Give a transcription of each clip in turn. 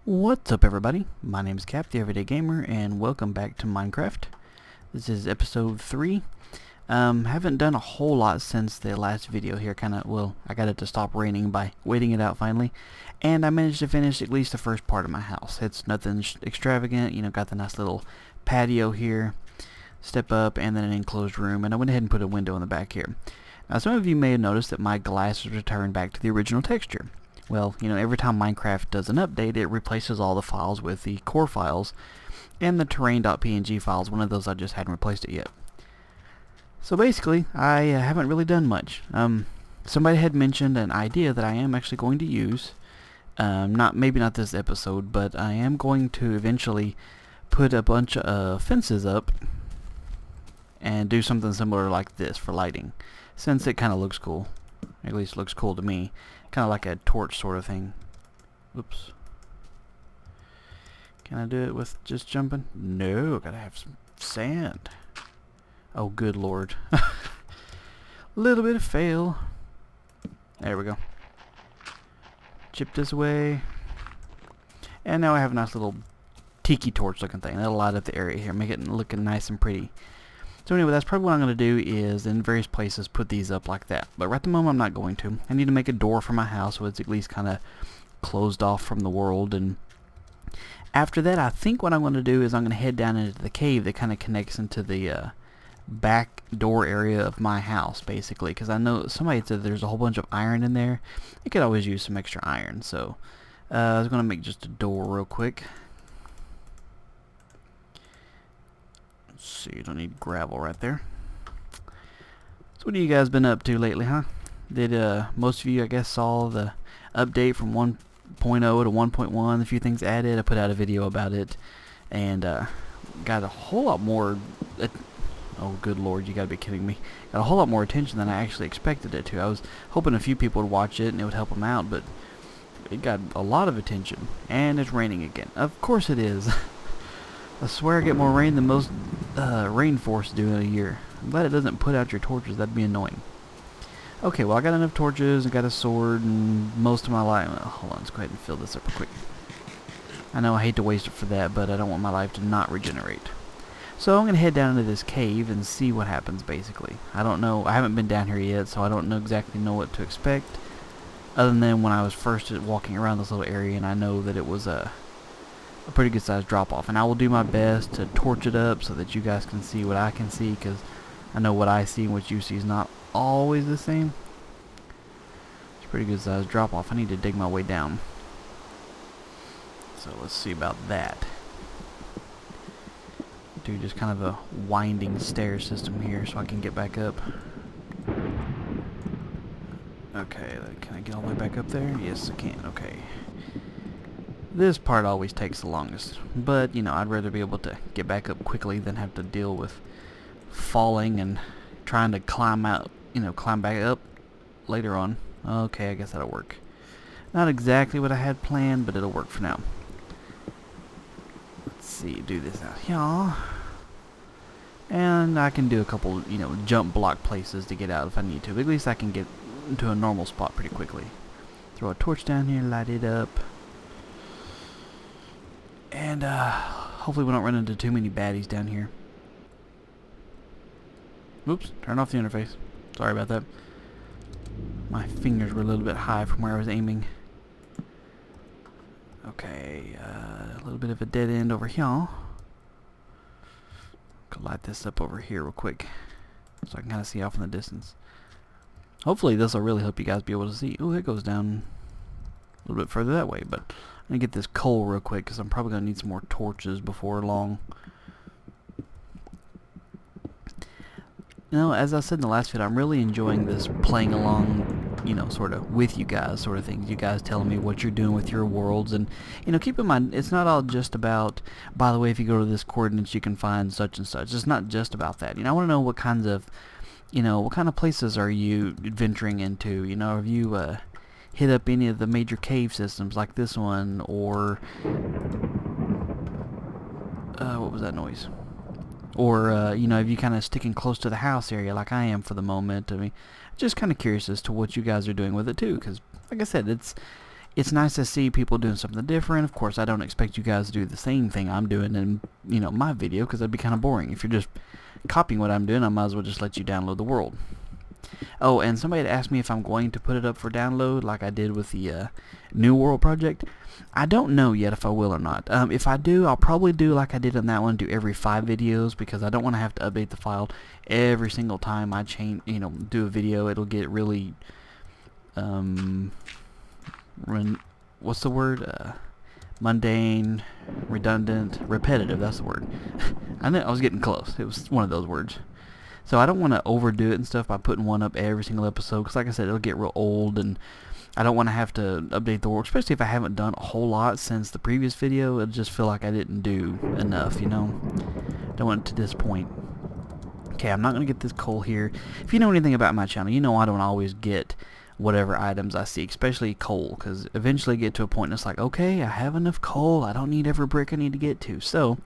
What's up, everybody? My name is Cap, the Everyday Gamer, and welcome back to Minecraft. This is episode 3. Haven't done a whole lot since the last video here. I got it to stop raining by waiting it out finally, and I managed to finish at least the first part of my house. It's nothing extravagant, got the nice little patio here, step up, and then an enclosed room, and I went ahead and put a window in the back here. Now, some of you may have noticed that my glass was returned back to the original texture. Well, every time Minecraft does an update, it replaces all the files with the core files and the terrain.png files. One of those I just hadn't replaced it yet. So basically, I haven't really done much. Somebody had mentioned an idea that I am actually going to use. Maybe not this episode, but I am going to eventually put a bunch of fences up and do something similar like this for lighting, since it kind of looks cool. At least looks cool to me. Kind of like a torch sort of thing. Oops. Can I do it with just jumping? No, gotta have some sand. Oh, good lord. Little bit of fail. There we go. Chip this away. And now I have a nice little tiki torch looking thing. That'll light up the area here, make it looking nice and pretty. So anyway, that's probably what I'm going to do is in various places put these up like that. But right at the moment I'm not going to. I need to make a door for my house so it's at least kind of closed off from the world. And after that, I think what I'm going to do is I'm going to head down into the cave that kind of connects into the back door area of my house, basically. Because I know somebody said there's a whole bunch of iron in there. You could always use some extra iron. So I was going to make just a door real quick. So you don't need gravel right there. So what have you guys been up to lately, huh? Did most of you, I guess, saw the update from 1.0 to 1.1, a few things added. I put out a video about it, and got a whole lot more, oh good lord, you gotta be kidding me, got a whole lot more attention than I actually expected it to. I was hoping a few people would watch it and it would help them out, but it got a lot of attention, and it's raining again. Of course it is. I swear I get more rain than most rainforests do in a year. I'm glad it doesn't put out your torches. That'd be annoying. Okay, well I got enough torches, I got a sword, and most of my life... hold on, let's go ahead and fill this up real quick. I know I hate to waste it for that, but I don't want my life to not regenerate. So I'm going to head down into this cave and see what happens, basically. I don't know. I haven't been down here yet, so I don't exactly know what to expect. Other than when I was first walking around this little area, and I know that it was a pretty good sized drop off, and I will do my best to torch it up so that you guys can see what I can see, because I know what I see and what you see is not always the same. It's a pretty good sized drop off. I need to dig my way down, so let's see about that. Do just kind of a winding stair system here so I can get back up. Okay, can I get all the way back up there? Yes I can. Okay. This part always takes the longest, but I'd rather be able to get back up quickly than have to deal with falling and trying to climb out, climb back up later on. Okay, I guess that'll work. Not exactly what I had planned, but it'll work for now. Let's see, do this out here. And I can do a couple, jump block places to get out if I need to, but at least I can get into a normal spot pretty quickly. Throw a torch down here, light it up. And hopefully we don't run into too many baddies down here. Oops, turn off the interface. Sorry about that. My fingers were a little bit high from where I was aiming. Okay, a little bit of a dead end over here. Could light this up over here real quick so I can kind of see off in the distance. Hopefully this will really help you guys be able to see. Oh, it goes down a little bit further that way, but I'm going to get this coal real quick because I'm probably going to need some more torches before long. As I said in the last video, I'm really enjoying this playing along, sort of with you guys sort of thing. You guys telling me what you're doing with your worlds, and, keep in mind, it's not all just about, by the way, if you go to this coordinates, you can find such and such. It's not just about that. I want to know what kinds of, what kind of places are you venturing into? Have you, hit up any of the major cave systems like this one, or what was that noise? Or if you kind of sticking close to the house area like I am for the moment. I mean, just kind of curious as to what you guys are doing with it too, because like I said, it's nice to see people doing something different. Of course, I don't expect you guys to do the same thing I'm doing in, my video, because that'd be kind of boring. If you're just copying what I'm doing, I might as well just let you download the world. Oh, and somebody had asked me if I'm going to put it up for download like I did with the New World project. I don't know yet if I will or not. If I do, I'll probably do like I did on that one, do every 5 videos, because I don't want to have to update the file every single time I change, do a video. It'll get really, what's the word? Mundane, redundant, repetitive. That's the word. I know I was getting close. It was one of those words. So I don't want to overdo it and stuff by putting one up every single episode, because like I said, it'll get real old, and I don't want to have to update the world, especially if I haven't done a whole lot since the previous video. It'll just feel like I didn't do enough, Don't want it to disappoint. Okay, I'm not going to get this coal here. If you know anything about my channel, you know I don't always get whatever items I see, especially coal, because eventually I get to a point and it's like, okay, I have enough coal, I don't need every brick I need to get to. So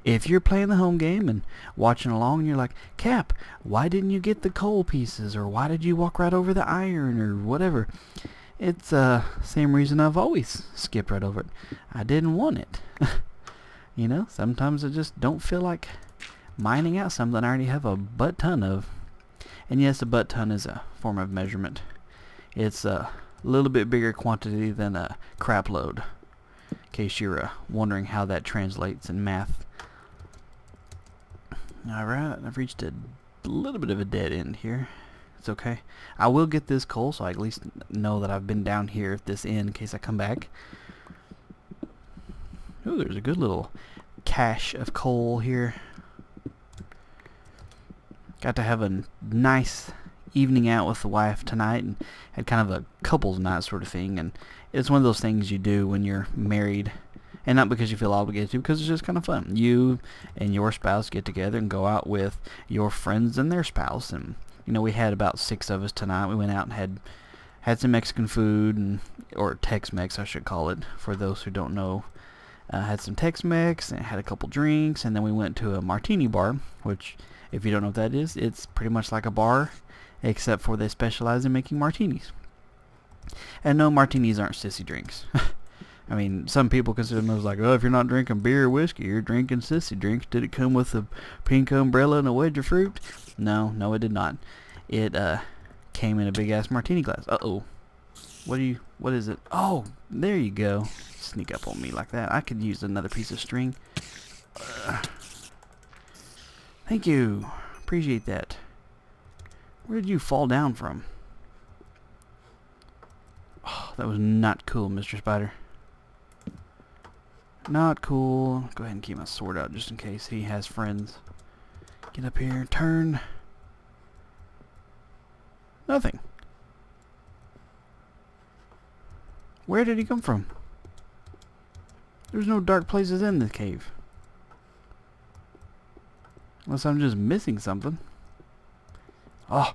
if you're playing the home game and watching along and you're like, Cap, why didn't you get the coal pieces, or why did you walk right over the iron, or whatever, it's same reason I've always skipped right over it. I didn't want it. Sometimes I just don't feel like mining out something I already have a butt ton of. And yes, a butt ton is a form of measurement. It's a little bit bigger quantity than a crap load, in case you're wondering how that translates in math. Alright, I've reached a little bit of a dead end here. It's okay. I will get this coal, so I at least know that I've been down here at this end in case I come back. Ooh, there's a good little cache of coal here. Got to have a nice evening out with the wife tonight, and had kind of a couples night sort of thing, and it's one of those things you do when you're married, and not because you feel obligated to, because it's just kind of fun. You and your spouse get together and go out with your friends and their spouse, and we had about 6 of us tonight. We went out and had some Mexican food, or Tex-Mex I should call it for those who don't know. Had some Tex-Mex and had a couple drinks, and then we went to a martini bar, which, if you don't know what that is, it's pretty much like a bar, except for they specialize in making martinis. And no, martinis aren't sissy drinks. I mean, some people consider those like, oh, if you're not drinking beer or whiskey, you're drinking sissy drinks. Did it come with a pink umbrella and a wedge of fruit? No, it did not. It came in a big ass martini glass. Uh-oh. What is it? Oh, there you go. Sneak up on me like that. I could use another piece of string. Thank you. Appreciate that. Where did you fall down from? Oh, that was not cool, Mr. Spider. Not cool. Go ahead and keep my sword out just in case he has friends. Get up here. Turn. Nothing. Where did he come from? There's no dark places in this cave. Unless I'm just missing something. Oh.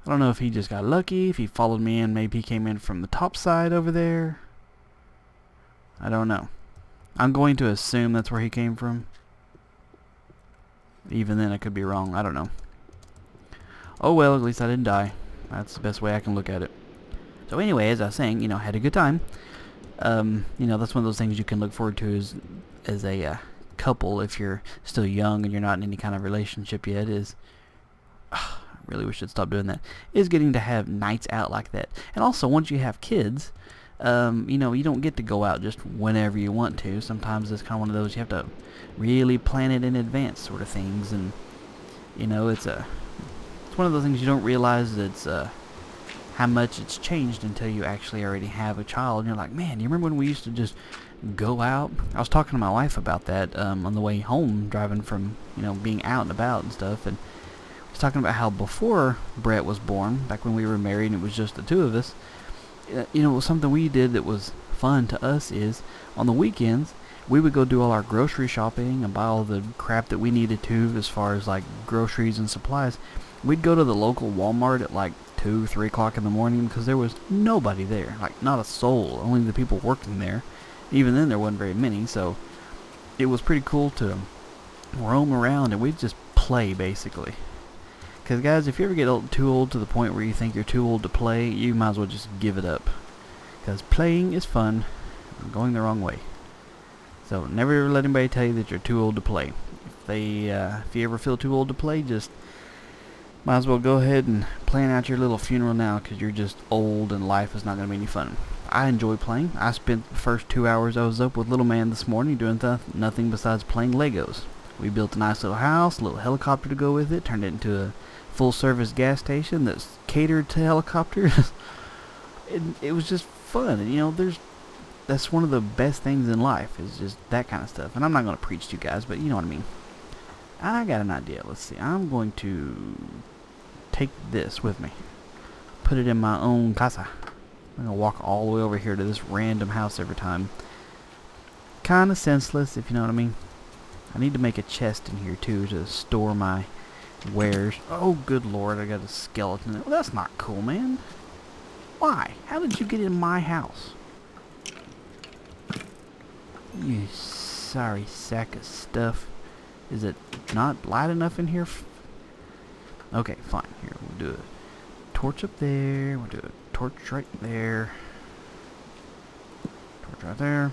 I don't know if he just got lucky, if he followed me in, maybe he came in from the top side over there. I don't know. I'm going to assume that's where he came from. Even then, I could be wrong. I don't know. Oh well, at least I didn't die. That's the best way I can look at it. So anyway, as I was saying, had a good time. That's one of those things you can look forward to as a couple if you're still young and you're not in any kind of relationship yet. I really wish I'd stop doing that. Is getting to have nights out like that. And also, once you have kids, you don't get to go out just whenever you want to. Sometimes it's kind of one of those you have to really plan it in advance sort of things. And it's one of those things you don't realize it's how much it's changed until you actually already have a child. And you're like, man, you remember when we used to just go out? I was talking to my wife about that on the way home, driving from being out and about and stuff, and I was talking about how before Brett was born, back when we were married and it was just the two of us, something we did that was fun to us is on the weekends we would go do all our grocery shopping and buy all the crap that we needed to as far as like groceries and supplies. We'd go to the local Walmart at like 2-3 o'clock in the morning because there was nobody there, like not a soul, only the people working there. Even then there wasn't very many, so it was pretty cool to roam around and we'd just play basically. Because guys, if you ever get too old to the point where you think you're too old to play, you might as well just give it up. Because playing is fun. I'm going the wrong way. So never let anybody tell you that you're too old to play. If you ever feel too old to play, just might as well go ahead and plan out your little funeral now, because you're just old and life is not going to be any fun. I enjoy playing. I spent the first 2 hours I was up with little man this morning doing nothing besides playing Legos. We built a nice little house, a little helicopter to go with it, turned it into a full-service gas station that's catered to helicopters. It was just fun, and you know, that's one of the best things in life, is just that kind of stuff. And I'm not going to preach to you guys, but you know what I mean. I got an idea. Let's see. I'm going to take this with me, put it in my own casa. I'm going to walk all the way over here to this random house every time. Kind of senseless, if you know what I mean. I need to make a chest in here, too, to store my wares. Oh, good lord, I got a skeleton. Well, that's not cool, man. Why? How did you get in my house? You sorry sack of stuff. Is it not light enough in here? Okay, fine. Here, we'll do a torch up there. We'll do a torch right there. Torch right there.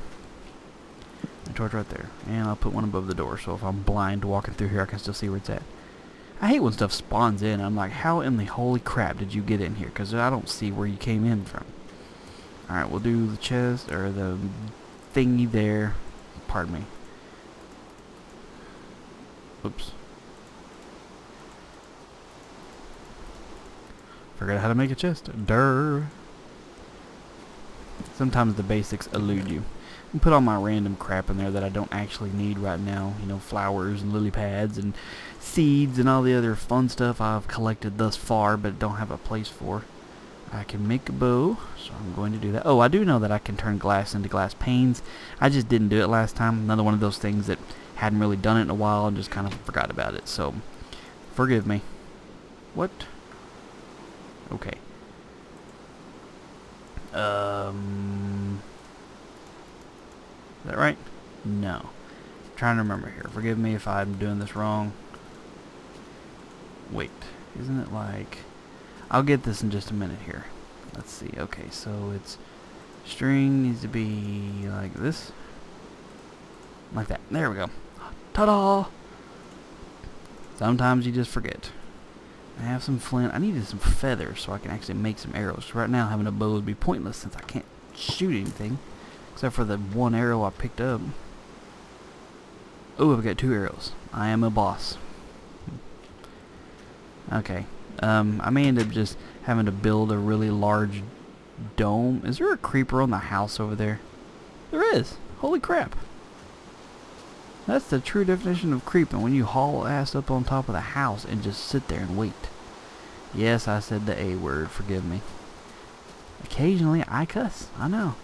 And torch right there. And I'll put one above the door, so if I'm blind walking through here, I can still see where it's at. I hate when stuff spawns in. I'm like, how in the holy crap did you get in here? Because I don't see where you came in from. Alright, we'll do the chest, or the thingy there. Pardon me. Oops. Forgot how to make a chest. Durr. Sometimes the basics elude you. And put all my random crap in there that I don't actually need right now. You know, flowers and lily pads and seeds and all the other fun stuff I've collected thus far but don't have a place for. I can make a bow, so I'm going to do that. Oh, I do know that I can turn glass into glass panes. I just didn't do it last time. Another one of those things that hadn't really done it in a while and just kind of forgot about it. So, forgive me. What? Okay. Is that right? No. I'm trying to remember here. Forgive me if I'm doing this wrong. Wait. Isn't it like... I'll get this in just a minute here. Let's see. Okay, so it's... String needs to be like this. Like that. There we go. Ta-da! Sometimes you just forget. I have some flint. I needed some feathers so I can actually make some arrows. Right now having a bow would be pointless since I can't shoot anything. Except for the one arrow I picked up. Oh, I've got 2 arrows. I am a boss. Okay. I may end up just having to build a really large dome. Is there a creeper on the house over there? There is. Holy crap. That's the true definition of creeping, when you haul ass up on top of the house and just sit there and wait. Yes, I said the A word. Forgive me. Occasionally, I cuss. I know.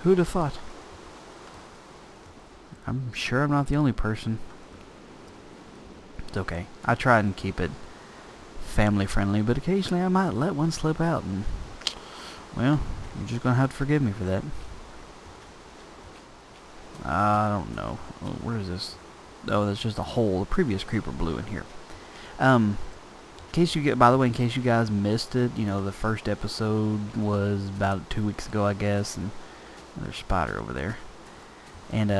Who'd have thought? I'm sure I'm not the only person. It's okay. I try and keep it family friendly, but occasionally I might let one slip out, and well, you're just gonna have to forgive me for that. I don't know. Oh, where is this? Oh, that's just a hole. The previous creeper blew in here. In case you by the way, in case you guys missed it, you know, the first episode was about 2 weeks ago, I guess, and there's a spider over there. And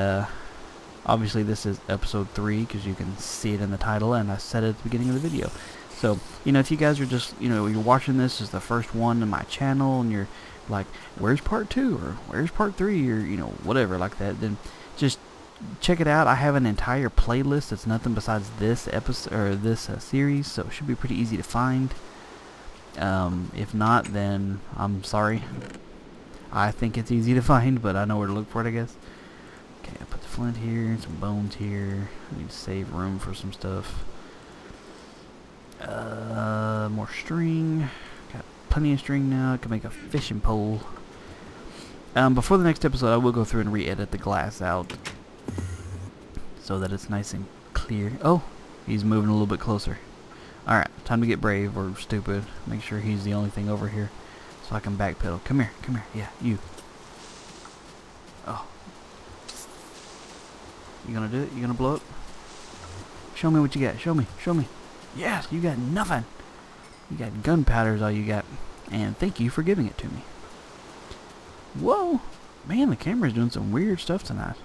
obviously this is episode 3 because you can see it in the title, and I said it at the beginning of the video. So, you know, if you guys are just, you know, you're watching this as the first one in my channel and you're like, where's part 2 or where's part 3 or, you know, whatever like that, then just check it out. I have an entire playlist that's nothing besides this episode or this series, so it should be pretty easy to find. If not, then I'm sorry. I think it's easy to find, but I know where to look for it, I guess. Okay, I put the flint here, some bones here. I need to save room for some stuff. More string. Got plenty of string now. I can make a fishing pole. Before the next episode, I will go through and re-edit the glass out so that it's nice and clear. Oh, he's moving a little bit closer. Alright, time to get brave or stupid. Make sure he's the only thing over here so I can backpedal. Come here, come here. Yeah, you. Oh. You gonna do it? You gonna blow it? Show me what you got. Show me. Show me. Yes, you got nothing. You got gunpowder is all you got. And thank you for giving it to me. Whoa! Man, the camera's doing some weird stuff tonight.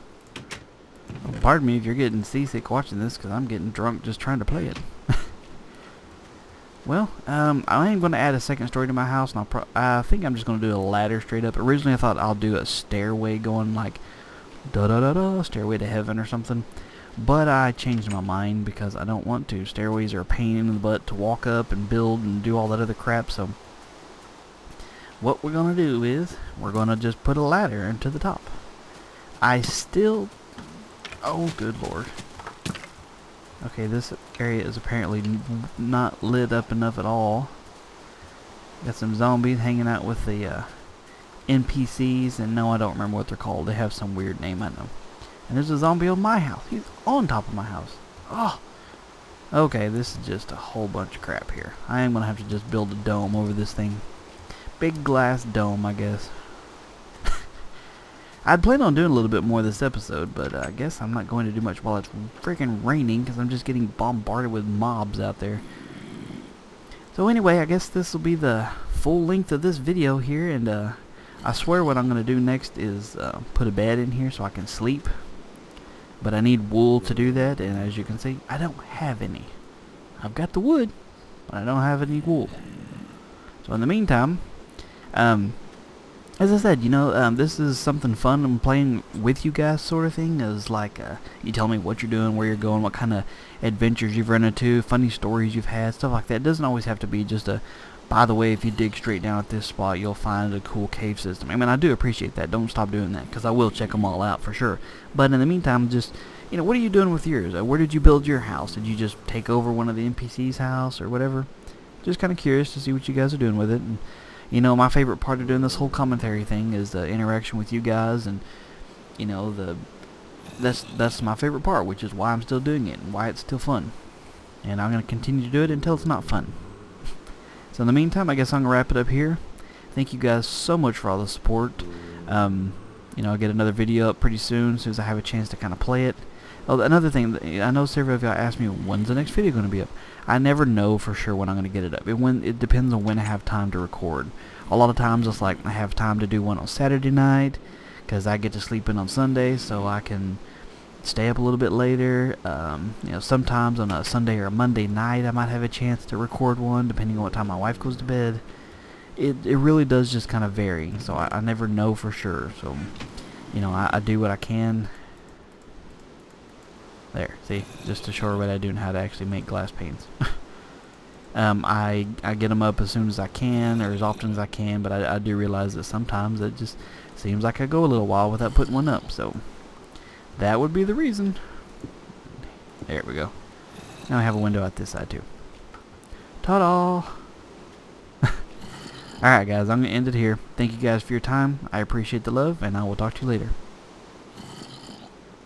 Well, pardon me if you're getting seasick watching this, because I'm getting drunk just trying to play it. Well, I am going to add a second story to my house, and I think I'm just going to do a ladder straight up. Originally, I thought I'll do a stairway going like da-da-da-da, stairway to heaven or something. But I changed my mind because I don't want to. Stairways are a pain in the butt to walk up and build and do all that other crap, so what we're going to do is we're going to just put a ladder into the top. Oh, good lord. Okay, this area is apparently not lit up enough at all. Got some zombies hanging out with the NPCs, and no, I don't remember what they're called. They have some weird name, I know. And there's a zombie on my house. He's on top of my house. Oh! Okay, this is just a whole bunch of crap here. I am going to have to just build a dome over this thing. Big glass dome, I guess. I'd planned on doing a little bit more this episode, but I guess I'm not going to do much while it's freaking raining, because I'm just getting bombarded with mobs out there. So anyway, I guess this will be the full length of this video here, and I swear what I'm going to do next is put a bed in here so I can sleep. But I need wool to do that, and as you can see, I don't have any. I've got the wood, but I don't have any wool. So in the meantime, as I said, you know, this is something fun. I'm playing with you guys, sort of thing. Is like you tell me what you're doing, where you're going, what kind of adventures you've run into, funny stories you've had, stuff like that. It doesn't always have to be just a, by the way, if you dig straight down at this spot, you'll find a cool cave system. I mean, I do appreciate that. Don't stop doing that, because I will check them all out for sure. But in the meantime, just, you know, what are you doing with yours? Where did you build your house? Did you just take over one of the NPC's house or whatever? Just kind of curious to see what you guys are doing with it. And you know, my favorite part of doing this whole commentary thing is the interaction with you guys, and you know, that's my favorite part, which is why I'm still doing it and why it's still fun. And I'm going to continue to do it until it's not fun. So in the meantime, I guess I'm going to wrap it up here. Thank you guys so much for all the support. You know, I'll get another video up pretty soon as I have a chance to kind of play it. Oh, another thing, I know several of y'all asked me, when's the next video going to be up? I never know for sure when I'm going to get it up. It depends on when I have time to record. A lot of times it's like I have time to do one on Saturday night, because I get to sleep in on Sunday, so I can stay up a little bit later. You know, sometimes on a Sunday or a Monday night I might have a chance to record one, depending on what time my wife goes to bed. It really does just kind of vary, so I never know for sure. So, you know, I do what I can. There, see, just to show her what I do and how to actually make glass panes. I get them up as soon as I can, or as often as I can, but I do realize that sometimes it just seems like I go a little while without putting one up, so that would be the reason. There we go. Now I have a window out this side too. Ta-da! Alright guys, I'm going to end it here. Thank you guys for your time. I appreciate the love, and I will talk to you later.